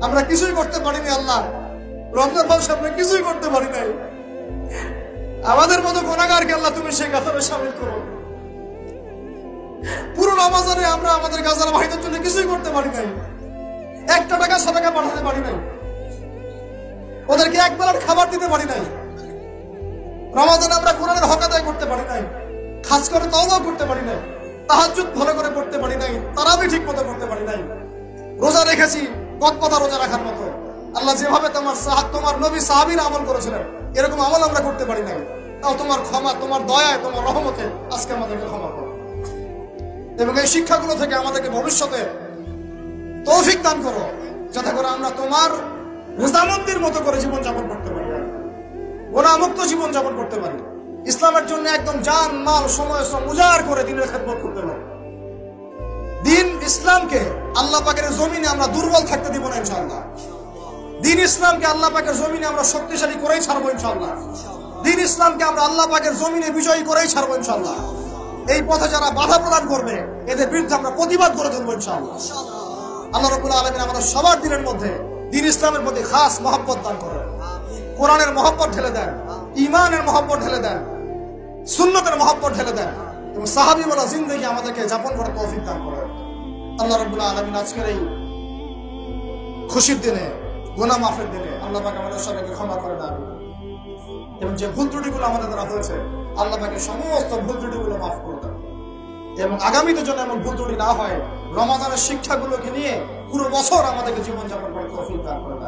আমরা কিছুই করতে পারিনি আল্লাহ, রমজান মাসে আমরা কিছুই করতে পারি নাই। আমাদের মতো গুনাহগারকে আল্লাহ তুমি সেই কাতারে শামিল করো। পুরো রমজানে আমরা আমাদের গাজার ভাইদের জন্য কিছুই করতে পারি নাই, একটা টাকা সাদাকা পাঠাতে পারি নাই, ওদেরকে এক বেলার খাবার দিতে পারি নাই। রমজানে আমরা কোরআনের হক আদায় করতে পারি নাই, খাস করে তওবা করতে পারি নাই, তাহাজ্জুদ ভালো করে পড়তে পারি নাই, তারাবি ঠিক মতো করতে পারি নাই। রোজা রেখেছি কতটা রোজা রাখার মতো, আল্লাহ যেভাবে তোমার নবী সাহাবীরা আমল করেছিলেন এরকম আমল আমরা করতে পারি নাই। তাও তোমার ক্ষমা, তোমার দয়ায়, তোমার রহমতে আজকে আমাদেরকে ক্ষমা করো এবং এই শিক্ষাগুলো থেকে আমাদেরকে ভবিষ্যতে তৌফিক দান করো, যাতে করে আমরা তোমার রেজামন্দির মতো করে জীবনযাপন করতে পারি, গুনাহমুক্ত জীবনযাপন করতে পারি, ইসলামের জন্য একদম জান মাল সময় শ্রম উজাড় করে দিনের খেদমত করতে পারি। দিন ইসলামকে আল্লাহ পাকের জমিনে আমরা দুর্বল থাকতে দিব না ইনশাআল্লাহ। দিন ইসলামকে আল্লাহ পাকের জমিনে আমরা শক্তিশালী করেই ছাড়বো ইনশাআল্লাহ। দিন ইসলামকে আমরা আল্লাহ পাকের জমিনে বিজয়ী করেই ছাড়বো ইনশাআল্লাহ। এই পথে যারা বাধা প্রদান করবে এদের বিরুদ্ধে আমরা প্রতিবাদ করে তুলবো ইনশাআল্লাহ। আল্লাহ রাব্বুল আলামিন আমাদের সবার দিনের মধ্যে দিন ইসলামের প্রতি খাস মহব্বত দান করেন, কোরআনের মহব্বত ঢেলে দেন, ঈমানের মহব্বত ঢেলে দেন, সুন্নতের মহব্বত ঢেলে দেন এবং সাহাবীওয়ালা জিন্দেগি আমাদেরকে যাপন করার তৌফিক দান করেন। আল্লাহ রাব্বুল আলামিন আজকের এই খুশির দিনে, গুনাহ মাফের দিনে আল্লাহ পাক আমাদের সবাইকে ক্ষমা করে দেন এবং যে ভুল ত্রুটিগুলো আমাদের দ্বারা হয়েছে আল্লাহ পাকের সমস্ত ভুল ত্রুটিগুলো মাফ করে দেন এবং আগামীতে যেন এমন ভুল ত্রুটি না হয়, রমাদানের শিক্ষাগুলোকে নিয়ে পুরো বছর আমাদেরকে জীবনযাপন করার তৌফিক দান করে দেন।